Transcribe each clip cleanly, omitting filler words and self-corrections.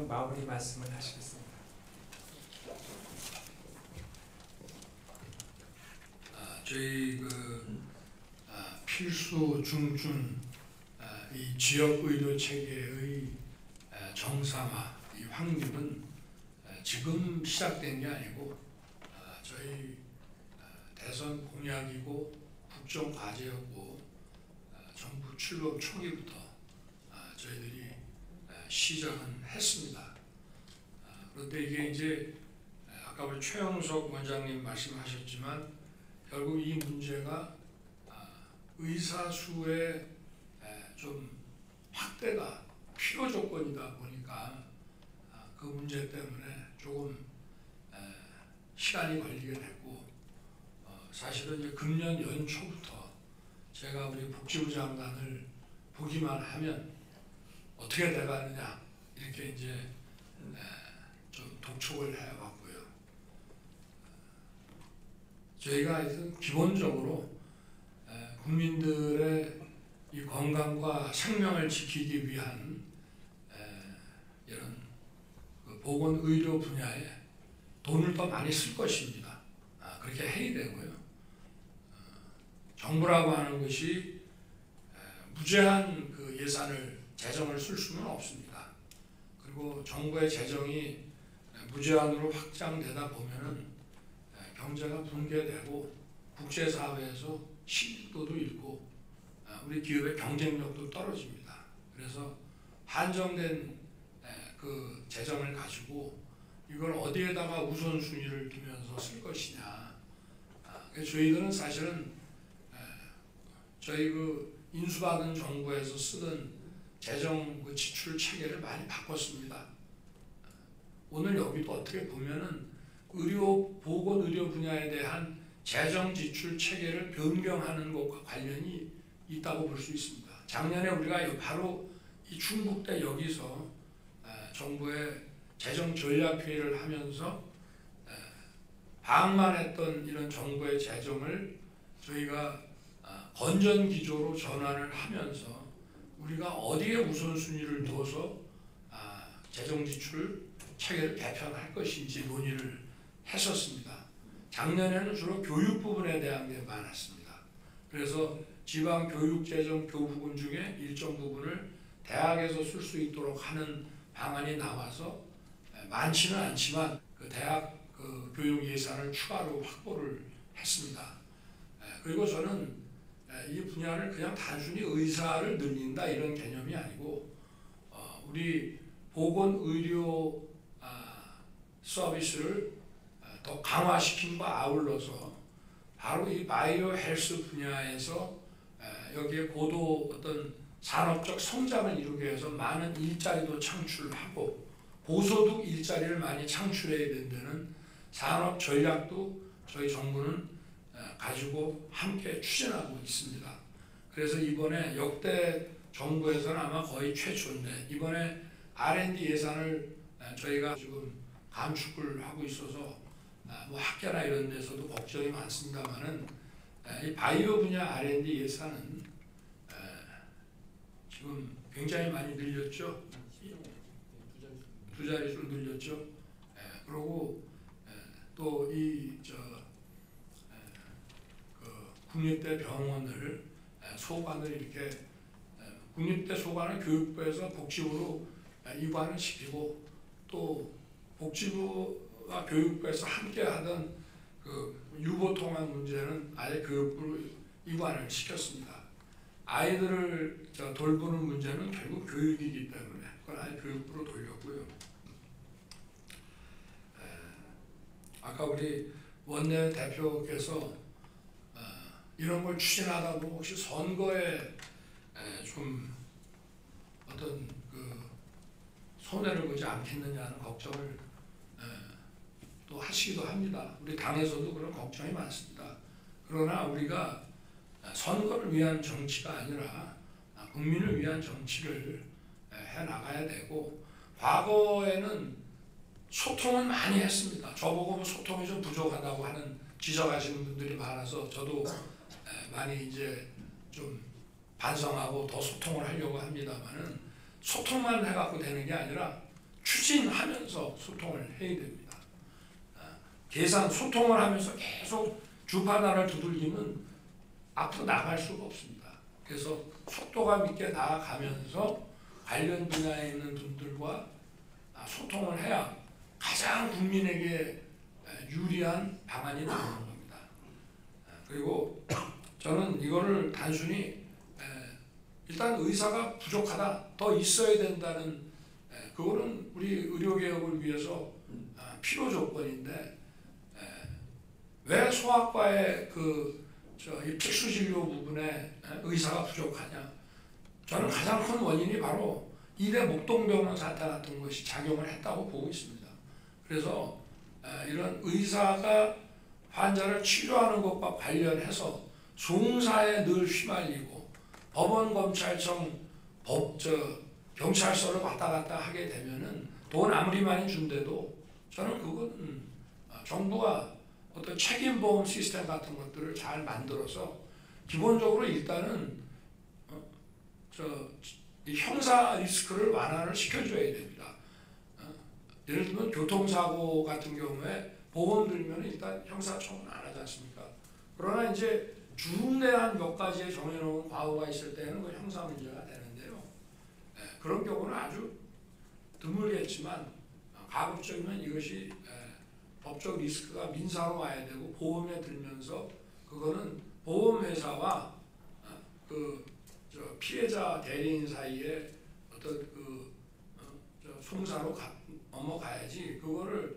마무리 말씀을 하시겠습니다. 저희 필수 중증 이 지역 의료 체계의 정상화 이 확립은 지금 시작된 게 아니고 저희 대선 공약이고 국정 과제였고 정부 출범 초기부터 저희들이 시작은 했습니다. 그런데 이게 이제 아까 우리 최영석 원장님 말씀하셨지만 결국 이 문제가 의사 수의 좀 확대가 필요 조건이다 보니까 그 문제 때문에 조금 시간이 걸리게 됐고 사실은 이제 금년 연초부터 제가 우리 복지부 장관을 보기만 하면 어떻게 돼가느냐 이렇게 이제 좀 독촉을 해왔고요. 저희가 하여튼 기본적으로 국민들의 이 건강과 생명을 지키기 위한 이런 보건의료 분야에 돈을 더 많이 쓸 것입니다. 그렇게 해야 되고요. 정부라고 하는 것이 무제한 그 예산을 재정을 쓸 수는 없습니다. 그리고 정부의 재정이 무제한으로 확장되다 보면은 경제가 붕괴되고 국제사회에서 신뢰도도 잃고 우리 기업의 경쟁력도 떨어집니다. 그래서 한정된 그 재정을 가지고 이걸 어디에다가 우선순위를 두면서 쓸 것이냐. 그래서 저희들은 사실은 저희 그 인수받은 정부에서 쓰던 재정 그 지출 체계를 많이 바꿨습니다. 오늘 여기도 어떻게 보면은 보건의료 분야에 대한 재정 지출 체계를 변경하는 것과 관련이 있다고 볼 수 있습니다. 작년에 우리가 바로 이 충북 때 여기서 정부의 재정 전략 회의를 하면서 방만했던 이런 정부의 재정을 저희가 건전 기조로 전환을 하면서 우리가 어디에 우선순위를 둬서 재정 지출 체계를 개편할 것인지 논의를 했었습니다. 작년에는 주로 교육 부분에 대한 게 많았습니다. 그래서 지방 교육재정 교부금 중에 일정 부분을 대학에서 쓸 수 있도록 하는 방안이 나와서 많지는 않지만 그 대학 그 교육 예산을 추가로 확보를 했습니다. 그리고 저는 이 분야를 그냥 단순히 의사를 늘린다 이런 개념이 아니고 우리 보건의료 서비스를 더 강화시킴과 아울러서 바로 이 바이오 헬스 분야에서 여기에 고도 어떤 산업적 성장을 이루기 위해서 많은 일자리도 창출하고 고소득 일자리를 많이 창출해야 된다는 산업 전략도 저희 정부는 가지고 함께 추진하고 있습니다. 그래서 이번에 역대 정부에서는 아마 거의 최초인데 이번에 R&D 예산을 저희가 지금 감축을 하고 있어서 뭐 학계나 이런 데서도 걱정이 많습니다만은 이 바이오 분야 R&D 예산은 지금 굉장히 많이 늘렸죠. 두 자릿수로 늘렸죠. 그리고 또 이 국립대 병원을 소관을 이렇게 국립대 소관을 교육부에서 복지부로 이관을 시키고 또 복지부와 교육부에서 함께 하던 그 유보통합 문제는 아예 교육부로 이관을 시켰습니다. 아이들을 돌보는 문제는 결국 교육이기 때문에 그걸 아예 교육부로 돌렸고요. 아까 우리 원내 대표께서 이런 걸 추진하다 보면 혹시 선거에 좀 어떤 그 손해를 보지 않겠느냐는 걱정을 또 하시기도 합니다. 우리 당에서도 그런 걱정이 많습니다. 그러나 우리가 선거를 위한 정치가 아니라 국민을 위한 정치를 해나가야 되고 과거에는 소통은 많이 했습니다. 저보고 소통이 좀 부족하다고 하는 지적하시는 분들이 많아서 저도 많이 이제 좀 반성하고 더 소통을 하려고 합니다만은 소통만 해갖고 되는 게 아니라 추진하면서 소통을 해야 됩니다. 소통을 하면서 계속 주파단을 두들기면 앞으로 나갈 수가 없습니다. 그래서 속도감 있게 나아가면서 관련 분야에 있는 분들과 소통을 해야 가장 국민에게 유리한 방안이 나오는 겁니다. 그리고 저는 이거를 단순히 일단 의사가 부족하다, 더 있어야 된다는 그거는 우리 의료개혁을 위해서 필요 조건인데 왜 소아과의 이 필수진료 부분에 의사가 부족하냐? 저는 가장 큰 원인이 바로 이대 목동병원 사태 같은 것이 작용을 했다고 보고 있습니다. 그래서 이런 의사가 환자를 치료하는 것과 관련해서 송사에 늘 휘말리고 법원, 검찰청, 경찰서를 왔다 갔다 하게 되면은 돈 아무리 많이 준대도 저는 그건 정부가 어떤 책임보험 시스템 같은 것들을 잘 만들어서 기본적으로 일단은 이 형사 리스크를 완화를 시켜줘야 됩니다. 예를 들면 교통사고 같은 경우에 보험 들면 일단 형사처분 안 하지 않습니까? 그러나 이제 중대한 몇 가지의 정해놓은 과오가 있을 때는 그 형사 문제가 되는데요. 그런 경우는 아주 드물겠지만 가급적이면 이것이 법적 리스크가 민사로 와야 되고 보험에 들면서 그거는 보험회사와 피해자 대리인 사이에 어떤 송사로 넘어가야지 그거를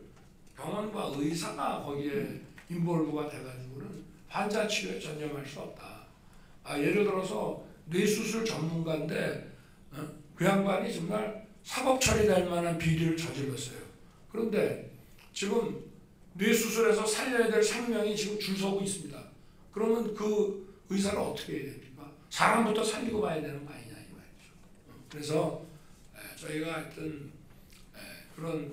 병원과 의사가 거기에 인볼브가 돼가지고는 환자 치료에 전념할 수 없다. 예를 들어서 뇌수술 전문가인데 그 양반이 정말 사법 처리될 만한 비리를 저질렀어요. 그런데 지금 뇌수술에서 살려야 될 생명이 지금 줄 서고 있습니다. 그러면 그 의사를 어떻게 해야 됩니까? 사람부터 살리고 봐야 되는 거 아니냐 이 말이죠. 그래서 저희가 하여튼 그런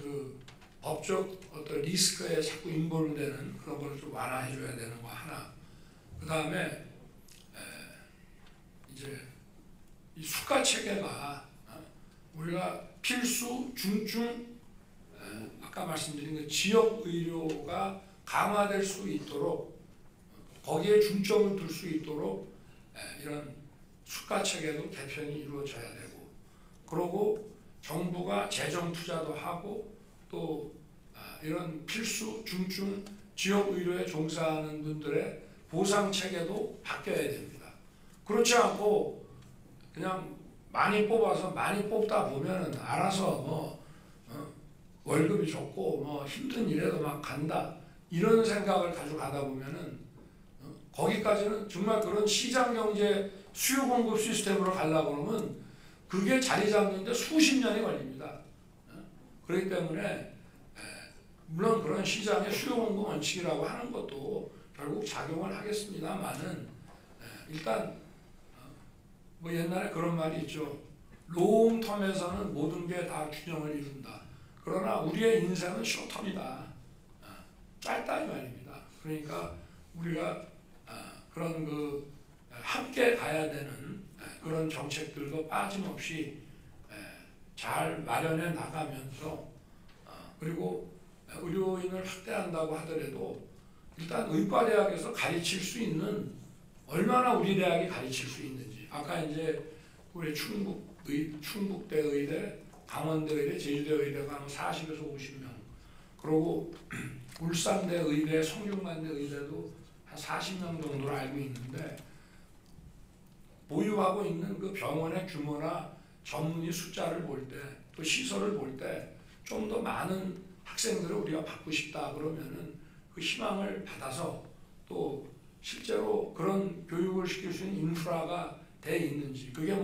법적 어떤 리스크에 자꾸 인볼되는 그런 걸 좀 완화해 줘야 되는 거 하나. 그 다음에 이제 이 수가 체계가 우리가 필수, 중증, 아까 말씀드린 그 지역 의료가 강화될 수 있도록 거기에 중점을 둘 수 있도록 이런 수가 체계도 개편이 이루어져야 되고, 그러고 정부가 재정 투자도 하고 또 이런 필수, 중증, 지역 의료에 종사하는 분들의 보상 체계도 바뀌어야 됩니다. 그렇지 않고 그냥 많이 뽑아서 많이 뽑다 보면은 알아서 월급이 좋고 힘든 일에도 막 간다 이런 생각을 가지고 가다 보면은 거기까지는 정말 그런 시장 경제 수요 공급 시스템으로 가려고 그러면 그게 자리 잡는데 수십 년이 걸립니다. 그렇기 때문에 물론 그런 시장의 수요 공급 원칙이라고 하는 것도 결국 작용을 하겠습니다만은 일단 옛날에 그런 말이 있죠. 롱텀에서는 모든 게 다 균형을 이룬다. 그러나 우리의 인생은 숏텀이다. 짧다 이 말입니다. 그러니까 우리가 그런 함께 가야 되는 그런 정책들도 빠짐없이 잘 마련해 나가면서 그리고 의료인을 확대한다고 하더라도 일단 의과대학에서 가르칠 수 있는 얼마나 우리 대학이 가르칠 수 있는지 아까 이제 우리 충북대 의대, 강원대 의대, 제주대 의대가 40에서 50명 그리고 울산대 의대, 성균관대 의대도 한 40명 정도로 알고 있는데 보유하고 있는 그 병원의 규모나 전문의 숫자를 볼 때 또 시설을 볼 때 좀 더 많은 학생들을 우리가 받고 싶다 그러면은 그 희망을 받아서 또 실제로 그런 교육을 시킬 수 있는 인프라가 돼 있는지 그게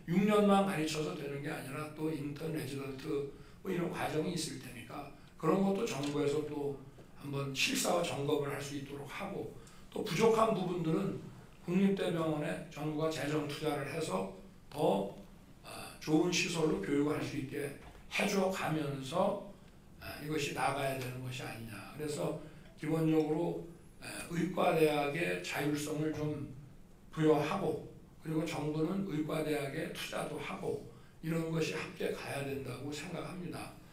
6년만 가르쳐서 되는 게 아니라 또 인턴, 레지던트 이런 과정이 있을 테니까 그런 것도 정부에서 또 한번 실사와 점검을 할 수 있도록 하고 또 부족한 부분들은 국립대병원에 정부가 재정 투자를 해서 더 좋은 시설로 교육을 할 수 있게 해줘 가면서 이것이 나가야 되는 것이 아니냐. 그래서 기본적으로 의과대학의 자율성을 좀 부여하고 그리고 정부는 의과대학에 투자도 하고 이런 것이 함께 가야 된다고 생각합니다.